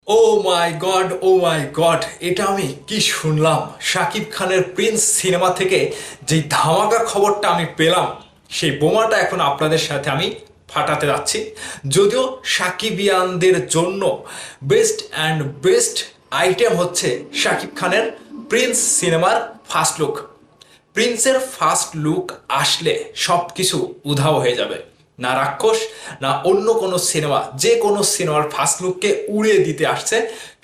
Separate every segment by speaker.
Speaker 1: ও মাই god, ও মাই god, এটা আমি কি শুনলাম! শাকিব খানের প্রিন্স সিনেমা থেকে যে ধামাকা খবরটা আমি পেলাম, সেই বোমাটা এখন আপনাদের সাথে আমি ফাটাতে যাচ্ছি। যদিও সাকিবিয়ানদের জন্য বেস্ট অ্যান্ড বেস্ট আইটেম হচ্ছে শাকিব খানের প্রিন্স সিনেমার ফার্স্ট লুক। প্রিন্সের ফার্স্ট লুক আসলে সব কিছু উধাও হয়ে যাবে। না রাক্ষস, না অন্য কোনো সিনেমা, যে কোনো সিনেমার ফার্স্ট লুককে উড়িয়ে দিতে আসছে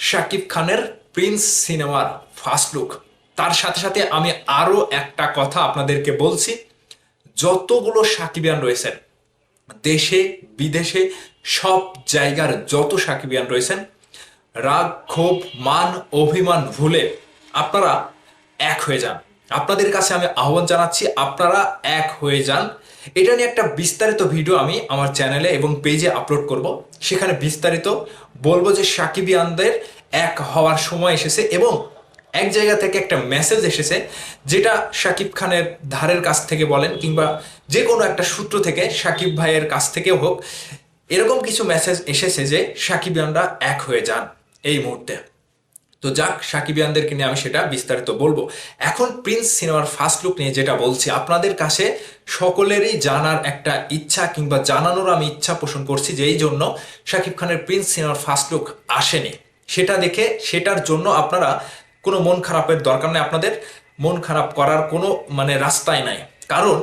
Speaker 1: শাকিব খানের প্রিন্স সিনেমার ফার্স্ট লুক। তার সাথে সাথে আমি আরও একটা কথা আপনাদেরকে বলছি, যতগুলো সাকিবিয়ান রয়েছেন দেশে বিদেশে, সব জায়গার যত সাকিবিয়ান রয়েছেন, রাগ ক্ষোভ মান অভিমান ভুলে আপনারা এক হয়ে যান। আপনাদের কাছে আমি আহ্বান জানাচ্ছি, আপনারা এক হয়ে যান। এটা নিয়ে একটা বিস্তারিত ভিডিও আমি আমার চ্যানেলে এবং পেজে আপলোড করব। সেখানে বিস্তারিত বলবো যে সাকিবিয়ানদের এক হওয়ার সময় এসেছে এবং এক জায়গা থেকে একটা মেসেজ এসেছে, যেটা শাকিব খানের ধারের কাছ থেকে বলেন কিংবা যে কোনো একটা সূত্র থেকে শাকিব ভাইয়ের কাছ থেকেও হোক, এরকম কিছু মেসেজ এসেছে যে সাকিবিয়ানরা এক হয়ে যান এই মুহূর্তে। তো যাক, সাকিবিয়ানদেরকে নিয়ে আমি সেটা বিস্তারিত বলবো। এখন প্রিন্স সিনেমার ফার্স্ট লুক নিয়ে যেটা বলছি, আপনাদের কাছে সকলেরই জানার একটা ইচ্ছা কিংবা জানানোর আমি ইচ্ছা পোষণ করছি যে এই জন্য শাকিব খানের প্রিন্স সিনেমার ফার্স্ট লুক আসেনি। সেটা দেখে সেটার জন্য আপনারা কোনো মন খারাপের দরকার নেই, আপনাদের মন খারাপ করার কোনো রাস্তাই নাই, কারণ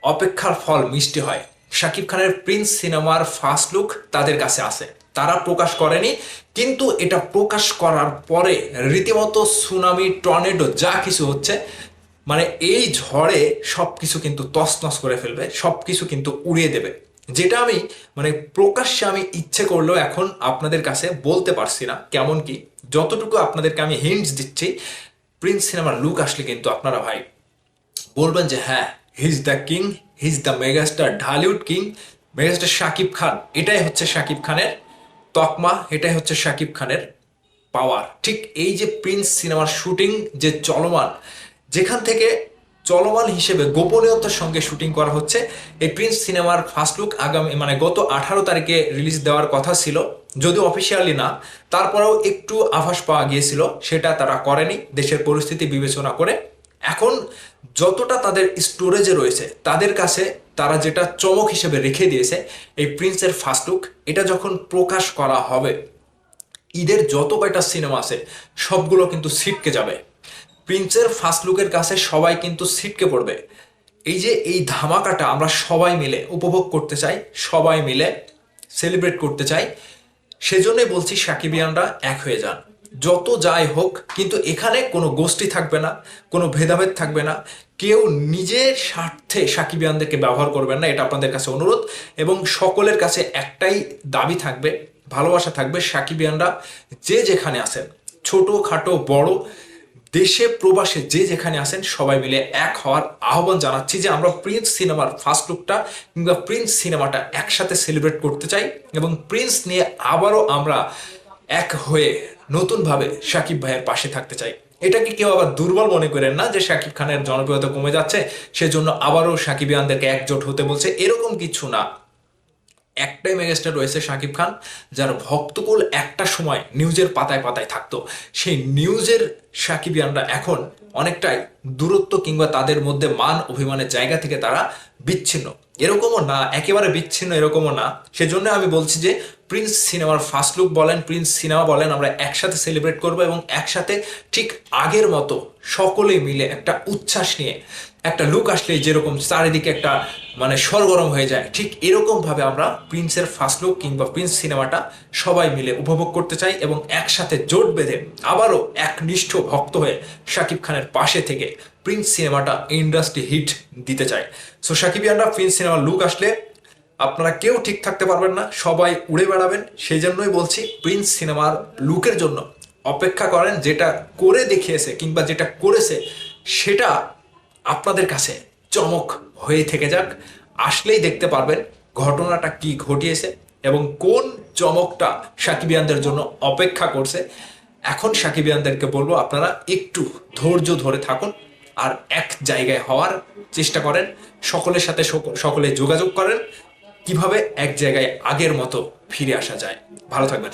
Speaker 1: অপেক্ষার ফল মিষ্টি হয়। শাকিব খানের প্রিন্স সিনেমার ফার্স্ট লুক তাদের কাছে আছে, তারা প্রকাশ করেনি, কিন্তু এটা প্রকাশ করার পরে রীতিমতো সুনামি টর্নেডো যা কিছু হচ্ছে, এই ঝড়ে সবকিছু কিন্তু তছনছ করে ফেলবে, সবকিছু কিন্তু উড়িয়ে দেবে। যেটা আমি প্রকাশ্যে আমি ইচ্ছে করলেও এখন আপনাদের কাছে বলতে পারছি না কেমন কি। যতটুকু আপনাদেরকে আমি হিন্টস দিচ্ছি, প্রিন্স সিনেমার লুক আসলে কিন্তু আপনারা ভাই বলবেন যে হ্যাঁ, he is the king, he is the megastar, Dhallywood king, megastar Shakib Khan. এটাই হচ্ছে শাকিব খানের তকমা, এটাই হচ্ছে শাকিব খানের পাওয়ার। ঠিক এই যে প্রিন্স সিনেমার শুটিং যে চলমান, যেখান থেকে চলমান হিসেবে গোপনীয়তার সঙ্গে শুটিং করা হচ্ছে, এই প্রিন্স সিনেমার ফার্স্ট লুক আগামী গত 18 তারিখে রিলিজ দেওয়ার কথা ছিল, যদিও অফিসিয়ালি না, তারপরেও একটু আভাস পাওয়া গিয়েছিল, সেটা তারা করেনি দেশের পরিস্থিতি বিবেচনা করে। এখন যতটা তাদের স্টোরেজে রয়েছে তাদের কাছে, তারা যেটা চমক হিসেবে রেখে দিয়েছে এই প্রিন্সের ফার্স্ট লুক, এটা যখন প্রকাশ করা হবে, ঈদের যত কয়টা সিনেমা আছে সবগুলো কিন্তু ছিটকে যাবে। প্রিন্সের ফার্স্ট লুকের কাছে সবাই কিন্তু ছিটকে পড়বে। এই যে এই ধামাকাটা আমরা সবাই মিলে উপভোগ করতে চাই, সবাই মিলে সেলিব্রেট করতে চাই, সেজন্যই বলছি সাকিবিয়ানরা এক হয়ে যান। যত যাই হোক, কিন্তু এখানে কোনো গোষ্ঠী থাকবে না, কোনো ভেদাভেদ থাকবে না, কেউ নিজের স্বার্থে সাকিবিয়ানদেরকে ব্যবহার করবেন না, এটা আপনাদের কাছে অনুরোধ। এবং সকলের কাছে একটাই দাবি থাকবে, ভালোবাসা থাকবে, সাকিবিয়ানরা যে যেখানে আছেন, ছোট খাটো বড়, দেশে প্রবাসে যে যেখানে আছেন, সবাই মিলে এক হওয়ার আহ্বান জানাচ্ছি যে আমরা প্রিন্স সিনেমার ফার্স্ট লুকটা কিংবা প্রিন্স সিনেমাটা একসাথে সেলিব্রেট করতে চাই এবং প্রিন্স নিয়ে আবারও আমরা এক হয়ে নতুনভাবে শাকিব ভাইয়ের পাশে থাকতে চাই। এটাকে কেউ আবার দুর্বল মনে করেন না যে শাকিব খানের জনপ্রিয়তা কমে যাচ্ছে, সেজন্য আবারও সাকিবিয়ানদেরকে একজোট হতে বলছে, এরকম কিছু না। একটাই মেগাস্টার রয়েছে শাকিব খান, যার ভক্তকুল একটা সময় নিউজের পাতায় পাতায় থাকতো। সেই নিউজের সাকিবিয়ানরা এখন অনেকটাই দূরত্ব কিংবা তাদের মধ্যে মান অভিমানের জায়গা থেকে তারা বিচ্ছিন্ন, এরকমও না, একেবারে বিচ্ছিন্ন এরকমও না। সেজন্য আমি বলছি যে প্রিন্স সিনেমার ফার্স্ট লুক বলেন, প্রিন্স সিনেমা বলেন, আমরা একসাথে সেলিব্রেট করবো এবং একসাথে ঠিক আগের মতো সকলে মিলে একটা উচ্ছ্বাস নিয়ে, একটা লুক আসলে যেরকম চারিদিকে একটা সরগরম হয়ে যায়, ঠিক এরকম ভাবে আমরা প্রিন্সের ফার্স্ট লুক কিংবা প্রিন্স সিনেমাটা সবাই মিলে উপভোগ করতে চাই এবং একসাথে জোট বেঁধে আবারও একনিষ্ঠ ভক্ত হয়ে শাকিব খানের পাশে থেকে প্রিন্স সিনেমাটা ইন্ডাস্ট্রি হিট দিতে চাই। সো সাকিবিয়ানরা প্রিন্স সিনেমার লুক আসলে আপনারা কেউ ঠিক থাকতে পারবেন না, সবাই উড়ে বেড়াবেন। সেই জন্যই বলছি প্রিন্স সিনেমার লুকের জন্য অপেক্ষা করেন। যেটা করে দেখিয়েছে কিংবা যেটা করেছে সেটা আপনাদের কাছে চমক হয়ে থেকে যাক, আসলেই দেখতে পারবেন ঘটনাটা কি ঘটিয়েছে এবং কোন চমকটা সাকিবিয়ানদের জন্য অপেক্ষা করছে। এখন সাকিবিয়ানদেরকে বলবো, আপনারা একটু ধৈর্য ধরে থাকুন আর এক জায়গায় হওয়ার চেষ্টা করেন, সকলের সাথে সকলে যোগাযোগ করেন, কিভাবে এক জায়গায় আগের মতো ফিরে আসা যায়। ভালো থাকবেন।